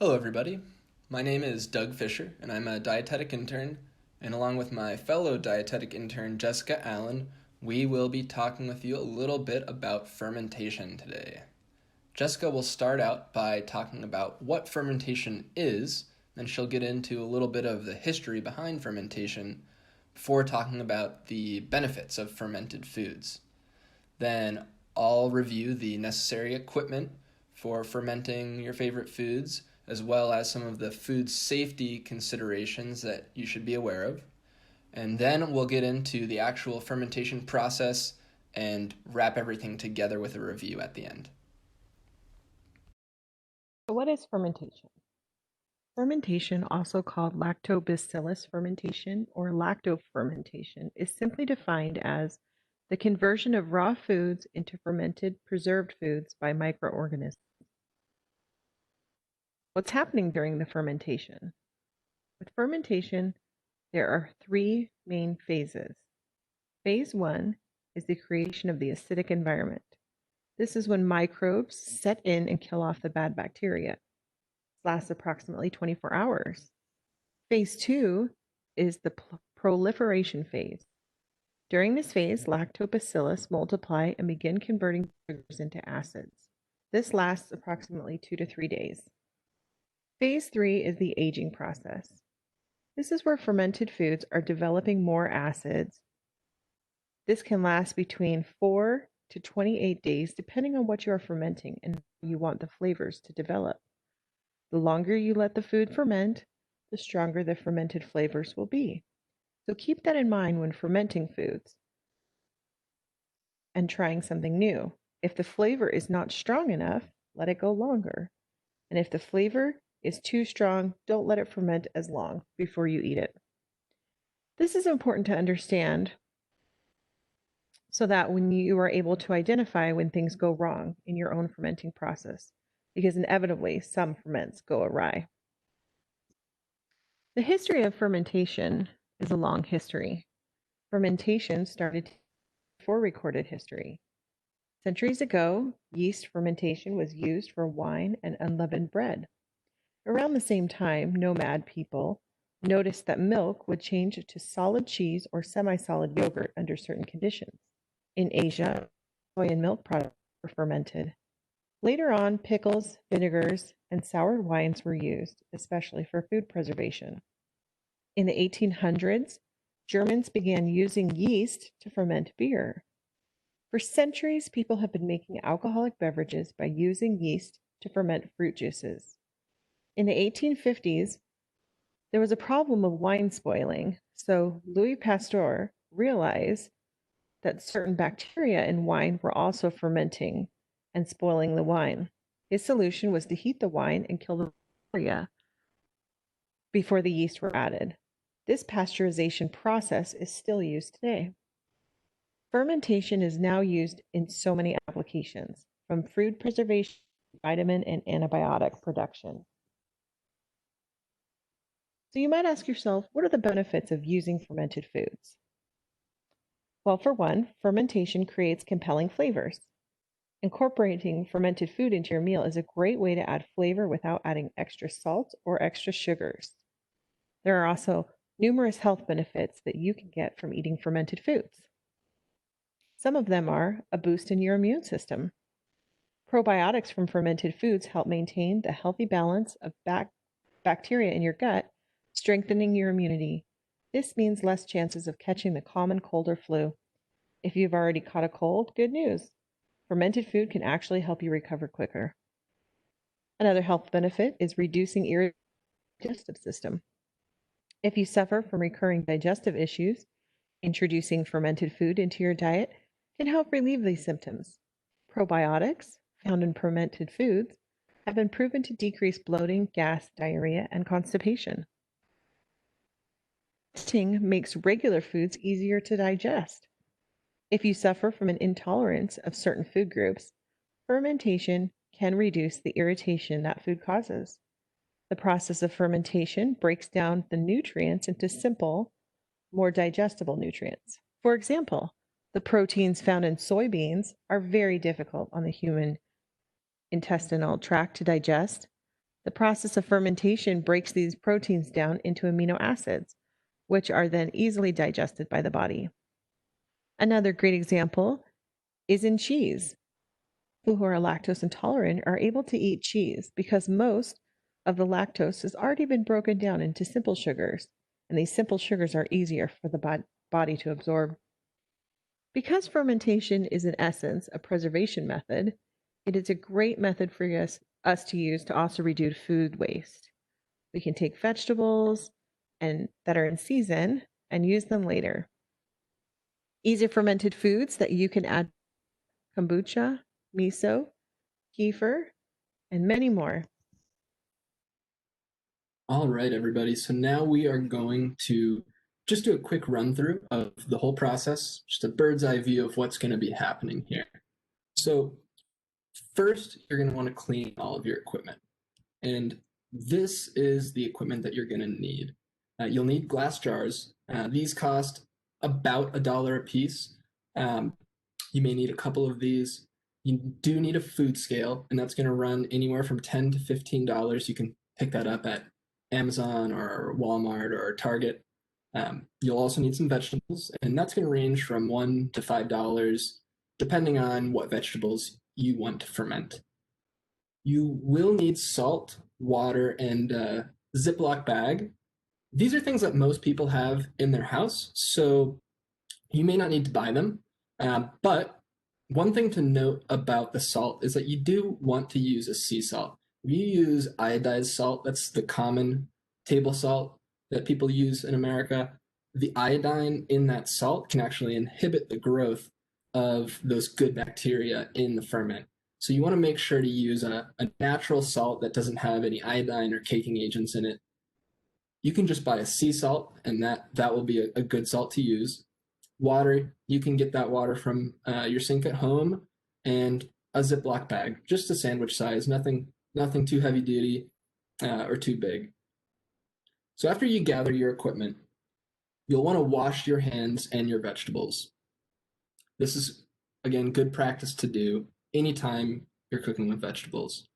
Hello, everybody. My name is Doug Fisher, and I'm a dietetic intern. And along with my fellow dietetic intern, Jessica Allen, we will be talking with you a little bit about fermentation today. Jessica will start out by talking about what fermentation is, then she'll get into a little bit of the history behind fermentation before talking about the benefits of fermented foods. Then I'll review the necessary equipment for fermenting your favorite foods, as well as some of the food safety considerations that you should be aware of. And then we'll get into the actual fermentation process and wrap everything together with a review at the end. So what is fermentation? Fermentation, also called lactobacillus fermentation or lactofermentation, is simply defined as the conversion of raw foods into fermented preserved foods by microorganisms. What's happening during the fermentation? With fermentation, there are three main phases. Phase 1 is the creation of the acidic environment. This is when microbes set in and kill off the bad bacteria. Lasts approximately 24 hours. Phase 2 is the proliferation phase. During this phase, lactobacillus multiply and begin converting sugars into acids. This lasts approximately 2 to 3 days. Phase 3 is the aging process. This is where fermented foods are developing more acids. This can last between 4 to 28 days, depending on what you are fermenting and you want the flavors to develop. The longer you let the food ferment, the stronger the fermented flavors will be. So keep that in mind when fermenting foods and trying something new. If the flavor is not strong enough, let it go longer. And if the flavor is too strong, don't let it ferment as long before you eat it. This is important to understand so that when you are able to identify when things go wrong in your own fermenting process, because inevitably some ferments go awry. The history of fermentation is a long history. Fermentation started before recorded history. Centuries ago, yeast fermentation was used for wine and unleavened bread. Around the same time, nomad people noticed that milk would change to solid cheese or semi-solid yogurt under certain conditions. In Asia, soy and milk products were fermented. Later on, pickles, vinegars, and sour wines were used, especially for food preservation. In the 1800s, Germans began using yeast to ferment beer. For centuries, people have been making alcoholic beverages by using yeast to ferment fruit juices. In the 1850s, there was a problem of wine spoiling, so Louis Pasteur realized that certain bacteria in wine were also fermenting and spoiling the wine. His solution was to heat the wine and kill the bacteria before the yeast were added. This pasteurization process is still used today. Fermentation is now used in so many applications, from food preservation, vitamin and antibiotic production. So you might ask yourself, what are the benefits of using fermented foods? Well, for one, fermentation creates compelling flavors. Incorporating fermented food into your meal is a great way to add flavor without adding extra salt or extra sugars. There are also numerous health benefits that you can get from eating fermented foods. Some of them are a boost in your immune system. Probiotics from fermented foods help maintain the healthy balance of bacteria in your gut, strengthening your immunity. This means less chances of catching the common cold or flu. If you've already caught a cold, good news. Fermented food can actually help you recover quicker. Another health benefit is reducing irritable digestive system. If you suffer from recurring digestive issues, introducing fermented food into your diet can help relieve these symptoms. Probiotics, found in fermented foods, have been proven to decrease bloating, gas, diarrhea, and constipation. Fermenting makes regular foods easier to digest. If you suffer from an intolerance of certain food groups, fermentation can reduce the irritation that food causes. The process of fermentation breaks down the nutrients into simple, more digestible nutrients. For example, the proteins found in soybeans are very difficult on the human intestinal tract to digest. The process of fermentation breaks these proteins down into amino acids, which are then easily digested by the body. Another great example is in cheese. People who are lactose intolerant are able to eat cheese because most of the lactose has already been broken down into simple sugars, and these simple sugars are easier for the body to absorb. Because fermentation is, in essence, a preservation method, it is a great method for us to use to also reduce food waste. We can take vegetables and that are in season and use them later. Easy fermented foods that you can add kombucha, miso, kefir, and many more. All right, everybody. So now we are going to just do a quick run through of the whole process, just a bird's eye view of what's going to be happening here. So first, you're going to want to clean all of your equipment. And this is the equipment that you're going to need. You'll need glass jars. These cost about $1 a piece. You may need a couple of these. You do need a food scale, and that's going to run anywhere from $10 to $15. You can pick that up at Amazon or Walmart or Target. You'll also need some vegetables, and that's going to range from $1 to $5, depending on what vegetables you want to ferment. You will need salt, water, and a Ziploc bag. These are things that most people have in their house, so you may not need to buy them. But one thing to note about the salt is that you do want to use a sea salt. If you use iodized salt, that's the common table salt that people use in America, the iodine in that salt can actually inhibit the growth of those good bacteria in the ferment. So you want to make sure to use a natural salt that doesn't have any iodine or caking agents in it. You can just buy a sea salt, and that will be a good salt to use. Water, you can get that water from your sink at home, and a Ziploc bag, just a sandwich size, nothing too heavy duty or too big. So after you gather your equipment, you'll want to wash your hands and your vegetables. This is, again, good practice to do anytime you're cooking with vegetables.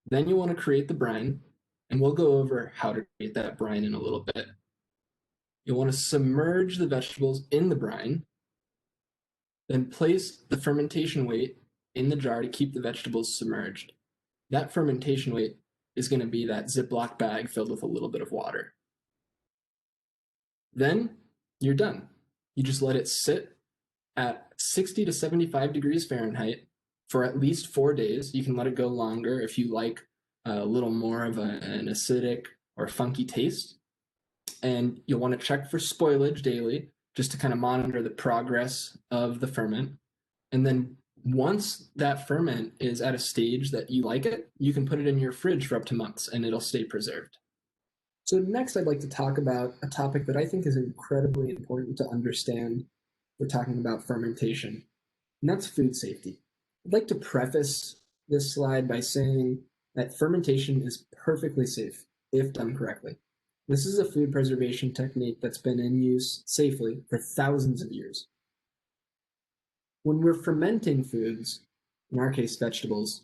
Then you want to create the brine, and we'll go over how to create that brine in a little bit. You'll want to submerge the vegetables in the brine, then place the fermentation weight in the jar to keep the vegetables submerged. That fermentation weight is going to be that Ziploc bag filled with a little bit of water. Then you're done. You just let it sit at 60 to 75 degrees Fahrenheit for at least 4 days. You can let it go longer if you like a little more of an acidic or funky taste. And you'll want to check for spoilage daily just to kind of monitor the progress of the ferment. And then once that ferment is at a stage that you like it, you can put it in your fridge for up to months and it'll stay preserved. So next, I'd like to talk about a topic that I think is incredibly important to understand. We're talking about fermentation, and that's food safety. I'd like to preface this slide by saying that fermentation is perfectly safe if done correctly. This is a food preservation technique that's been in use safely for thousands of years. When we're fermenting foods, in our case vegetables,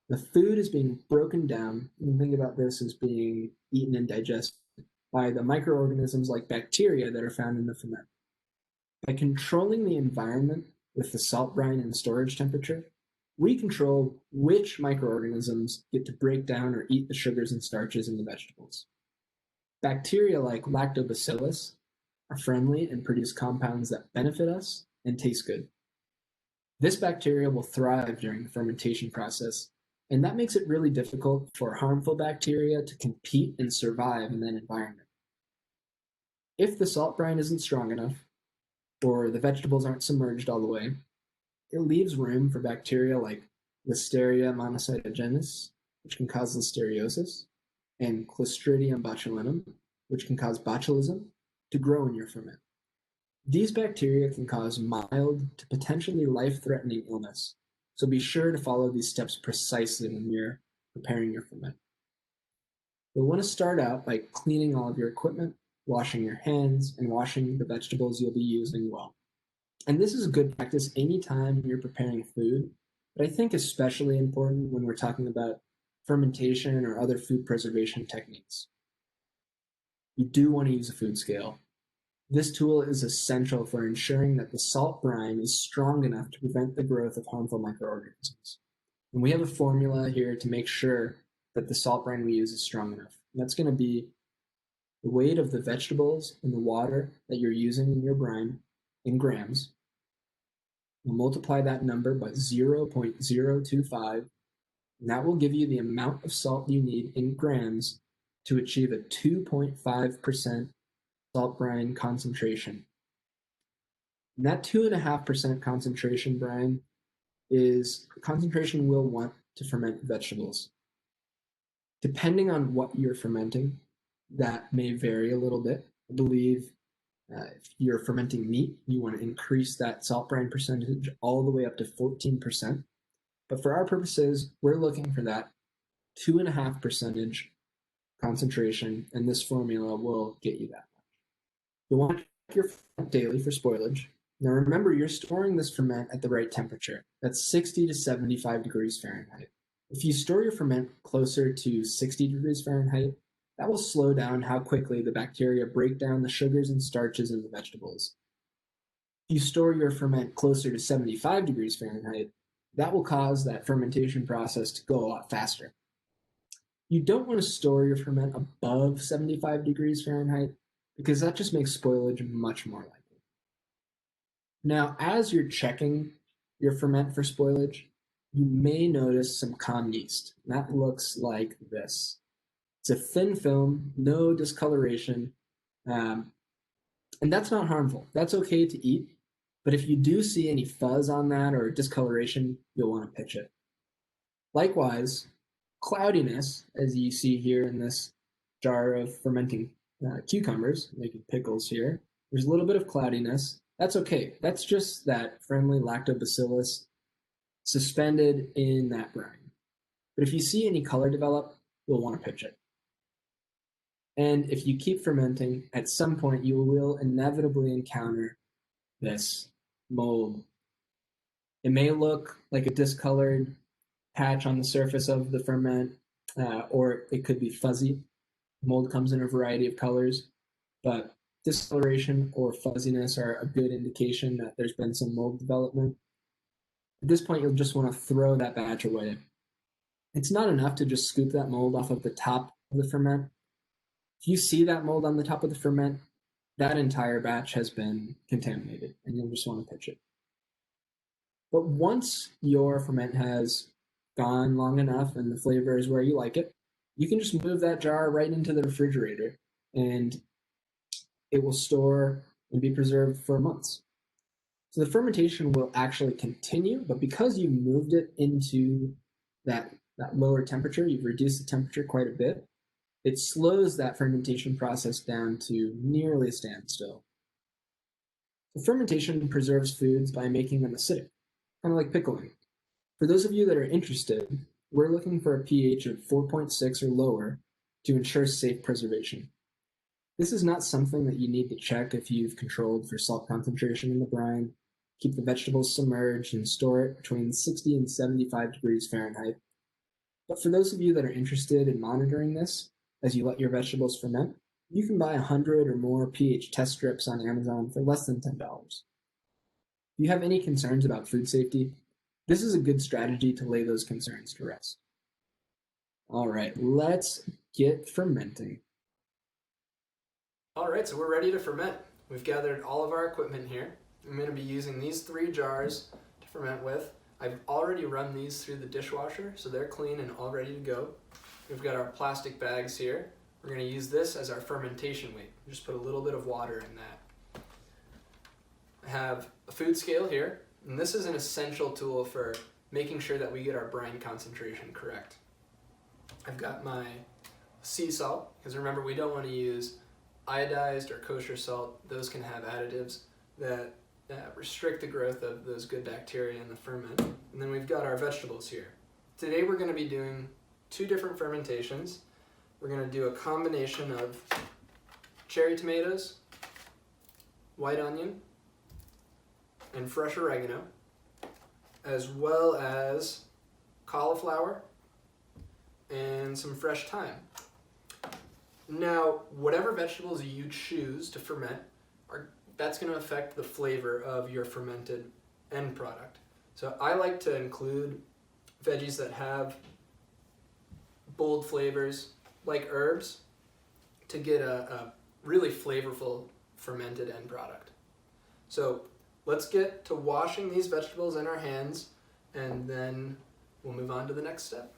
the food is being broken down. You can think about this as being eaten and digested by the microorganisms like bacteria that are found in the ferment. By controlling the environment with the salt brine and storage temperature, we control which microorganisms get to break down or eat the sugars and starches in the vegetables. Bacteria like lactobacillus are friendly and produce compounds that benefit us and taste good. This bacteria will thrive during the fermentation process, and that makes it really difficult for harmful bacteria to compete and survive in that environment. If the salt brine isn't strong enough, or the vegetables aren't submerged all the way, it leaves room for bacteria like Listeria monocytogenes, which can cause listeriosis, and Clostridium botulinum, which can cause botulism, to grow in your ferment. These bacteria can cause mild to potentially life-threatening illness, so be sure to follow these steps precisely when you're preparing your ferment. You'll want to start out by cleaning all of your equipment, washing your hands, and washing the vegetables you'll be using well. And this is a good practice anytime you're preparing food, but I think especially important when we're talking about fermentation or other food preservation techniques. You do want to use a food scale. This tool is essential for ensuring that the salt brine is strong enough to prevent the growth of harmful microorganisms. And we have a formula here to make sure that the salt brine we use is strong enough. And that's going to be the weight of the vegetables and the water that you're using in your brine in grams. We'll multiply that number by 0.025, and that will give you the amount of salt you need in grams to achieve a 2.5% salt brine concentration. And that 2.5% concentration brine is a concentration we'll want to ferment vegetables. Depending on what you're fermenting, that may vary a little bit. I believe if you're fermenting meat, you want to increase that salt brine percentage all the way up to 14%. But for our purposes, we're looking for that 2.5% concentration, and this formula will get you that. You'll want to check your ferment daily for spoilage. Now remember, you're storing this ferment at the right temperature. That's 60 to 75 degrees Fahrenheit. If you store your ferment closer to 60 degrees Fahrenheit, that will slow down how quickly the bacteria break down the sugars and starches in the vegetables. If you store your ferment closer to 75 degrees Fahrenheit, that will cause that fermentation process to go a lot faster. You don't want to store your ferment above 75 degrees Fahrenheit because that just makes spoilage much more likely. Now, as you're checking your ferment for spoilage, you may notice some common yeast. That looks like this. It's a thin film, no discoloration, and that's not harmful. That's okay to eat, but if you do see any fuzz on that or discoloration, you'll want to pitch it. Likewise, cloudiness, as you see here in this jar of fermenting cucumbers, making pickles here, there's a little bit of cloudiness. That's okay. That's just that friendly lactobacillus suspended in that brine. But if you see any color develop, you'll want to pitch it. And if you keep fermenting, at some point you will inevitably encounter this mold. It may look like a discolored patch on the surface of the ferment, or it could be fuzzy. Mold comes in a variety of colors, but discoloration or fuzziness are a good indication that there's been some mold development. At this point, you'll just want to throw that batch away. It's not enough to just scoop that mold off of the top of the ferment. If you see that mold on the top of the ferment, that entire batch has been contaminated, and you'll just want to pitch it. But once your ferment has gone long enough and the flavor is where you like it, you can just move that jar right into the refrigerator, and it will store and be preserved for months. So the fermentation will actually continue, but because you moved it into that lower temperature, you've reduced the temperature quite a bit, it slows that fermentation process down to nearly a standstill. So fermentation preserves foods by making them acidic, kind of like pickling. For those of you that are interested, we're looking for a pH of 4.6 or lower to ensure safe preservation. This is not something that you need to check if you've controlled for salt concentration in the brine. Keep the vegetables submerged and store it between 60 and 75 degrees Fahrenheit. But for those of you that are interested in monitoring this as you let your vegetables ferment, you can buy 100 or more pH test strips on Amazon for less than $10. If you have any concerns about food safety, this is a good strategy to lay those concerns to rest. All right, let's get fermenting. All right, so we're ready to ferment. We've gathered all of our equipment here. I'm going to be using these 3 jars to ferment with. I've already run these through the dishwasher, so they're clean and all ready to go. We've got our plastic bags here. We're going to use this as our fermentation weight. Just put a little bit of water in that. I have a food scale here, and this is an essential tool for making sure that we get our brine concentration correct. I've got my sea salt, because remember, we don't want to use iodized or kosher salt. Those can have additives that restrict the growth of those good bacteria in the ferment. And then we've got our vegetables here. Today we're going to be doing 2 different fermentations. We're going to do a combination of cherry tomatoes, white onion, and fresh oregano, as well as cauliflower, and some fresh thyme. Now, whatever vegetables you choose to ferment, that's going to affect the flavor of your fermented end product. So I like to include veggies that have bold flavors, like herbs, to get a really flavorful fermented end product. So let's get to washing these vegetables in our hands, and then we'll move on to the next step.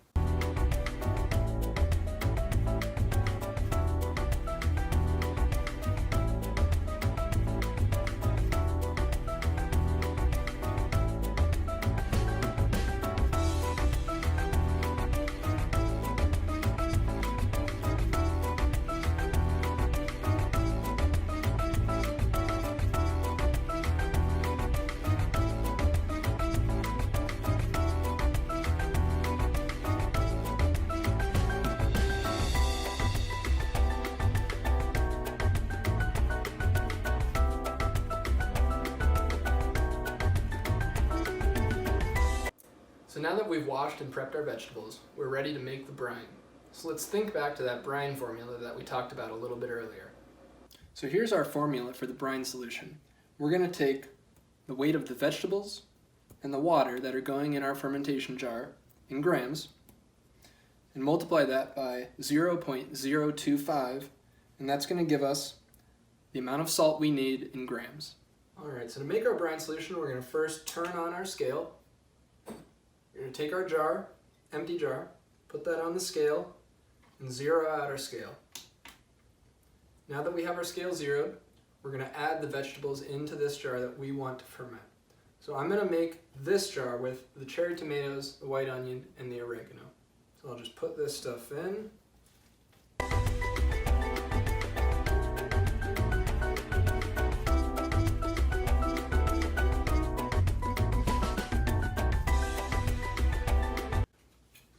So now that we've washed and prepped our vegetables, we're ready to make the brine. So let's think back to that brine formula that we talked about a little bit earlier. So here's our formula for the brine solution. We're going to take the weight of the vegetables and the water that are going in our fermentation jar in grams and multiply that by 0.025, and that's going to give us the amount of salt we need in grams. Alright, so to make our brine solution, we're going to first turn on our scale. We're going to take our jar, empty jar, put that on the scale, and zero out our scale. Now that we have our scale zeroed, we're going to add the vegetables into this jar that we want to ferment. So I'm going to make this jar with the cherry tomatoes, the white onion, and the oregano. So I'll just put this stuff in.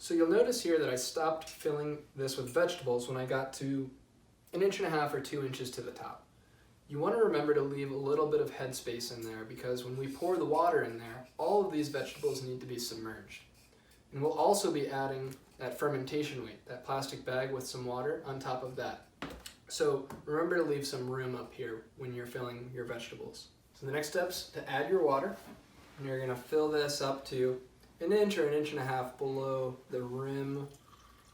So you'll notice here that I stopped filling this with vegetables when I got to 1.5 inches or 2 inches to the top. You want to remember to leave a little bit of headspace in there, because when we pour the water in there, all of these vegetables need to be submerged. And we'll also be adding that fermentation weight, that plastic bag with some water on top of that. So remember to leave some room up here when you're filling your vegetables. So the next step's to add your water, and you're going to fill this up to 1 inch or 1.5 inches below the rim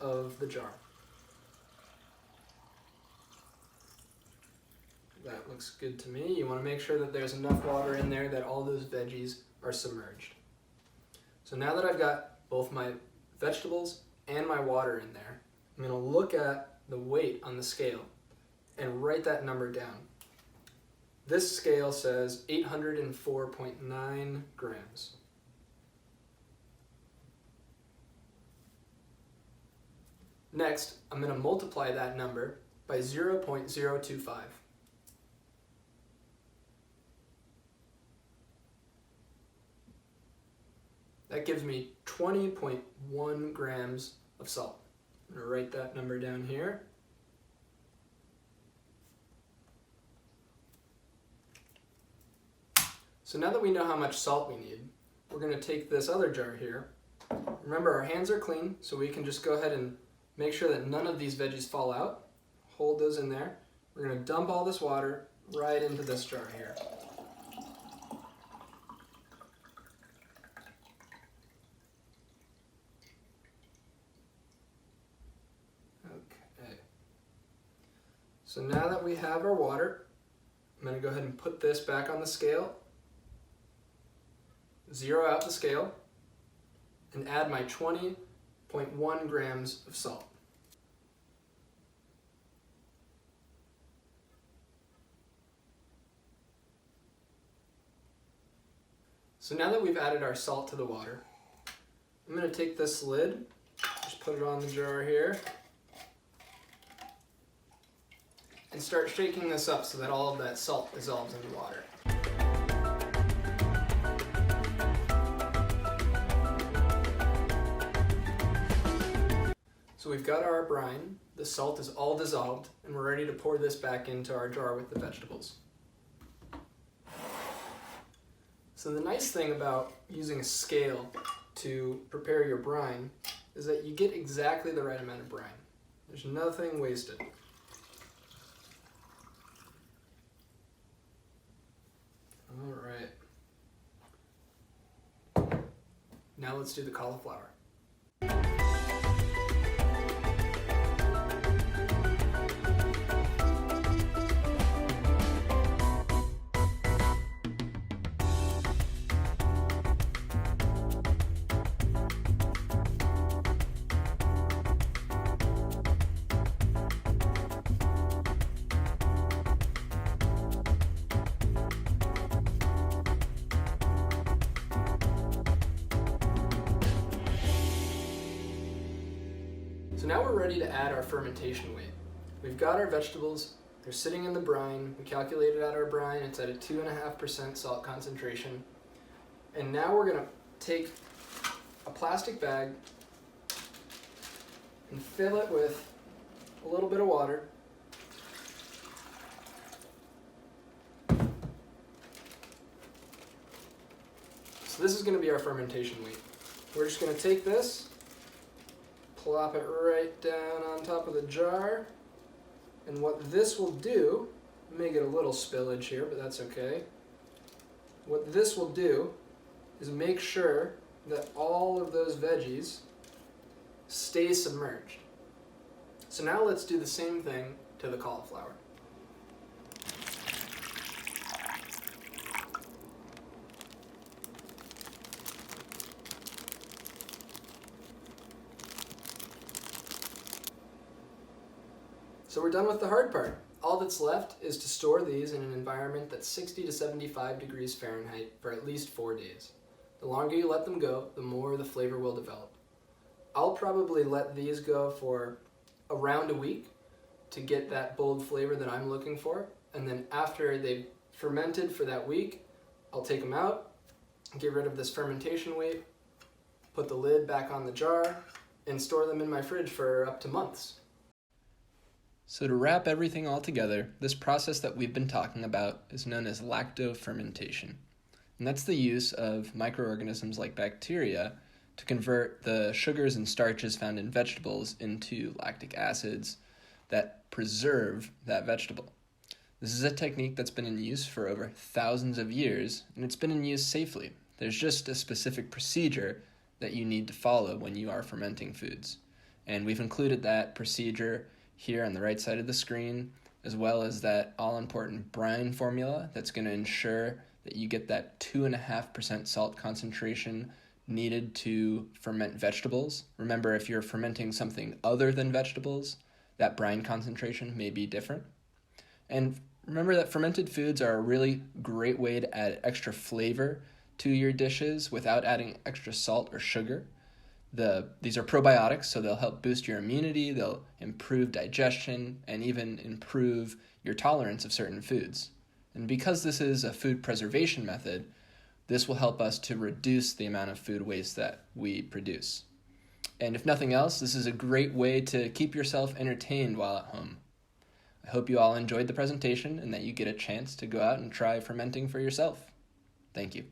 of the jar. That looks good to me. You want to make sure that there's enough water in there that all those veggies are submerged. So now that I've got both my vegetables and my water in there, I'm going to look at the weight on the scale and write that number down. This scale says 804.9 grams. Next, I'm going to multiply that number by 0.025. That gives me 20.1 grams of salt. I'm going to write that number down here. So now that we know how much salt we need, we're going to take this other jar here. Remember, our hands are clean, so we can just go ahead and make sure that none of these veggies fall out. Hold those in there. We're going to dump all this water right into this jar here. Okay. So now that we have our water, I'm going to go ahead and put this back on the scale, zero out the scale, and add my 20.1 grams of salt. So now that we've added our salt to the water, I'm going to take this lid, just put it on the jar here, and start shaking this up so that all of that salt dissolves in the water. So we've got our brine, the salt is all dissolved, and we're ready to pour this back into our jar with the vegetables. So the nice thing about using a scale to prepare your brine is that you get exactly the right amount of brine. There's nothing wasted. All right. Now let's do the cauliflower. So now we're ready to add our fermentation weight. We've got our vegetables, they're sitting in the brine. We calculated out our brine, it's at a 2.5% salt concentration. And now we're gonna take a plastic bag and fill it with a little bit of water. So this is gonna be our fermentation weight. We're just gonna take this, plop it right down on top of the jar, and what this will do, you may get a little spillage here, but that's okay. What this will do is make sure that all of those veggies stay submerged. So now let's do the same thing to the cauliflower. So we're done with the hard part. All that's left is to store these in an environment that's 60 to 75 degrees Fahrenheit for at least 4 days. The longer you let them go, the more the flavor will develop. I'll probably let these go for around a week to get that bold flavor that I'm looking for. And then after they've fermented for that week, I'll take them out, get rid of this fermentation weight, put the lid back on the jar, and store them in my fridge for up to months. So to wrap everything all together, this process that we've been talking about is known as lactofermentation. And that's the use of microorganisms like bacteria to convert the sugars and starches found in vegetables into lactic acids that preserve that vegetable. This is a technique that's been in use for over thousands of years, and it's been in use safely. There's just a specific procedure that you need to follow when you are fermenting foods. And we've included that procedure here on the right side of the screen, as well as that all-important brine formula that's going to ensure that you get that 2.5% salt concentration needed to ferment vegetables. Remember, if you're fermenting something other than vegetables, that brine concentration may be different. And remember that fermented foods are a really great way to add extra flavor to your dishes without adding extra salt or sugar. These are probiotics, so they'll help boost your immunity, they'll improve digestion, and even improve your tolerance of certain foods. And because this is a food preservation method, this will help us to reduce the amount of food waste that we produce. And if nothing else, this is a great way to keep yourself entertained while at home. I hope you all enjoyed the presentation and that you get a chance to go out and try fermenting for yourself. Thank you.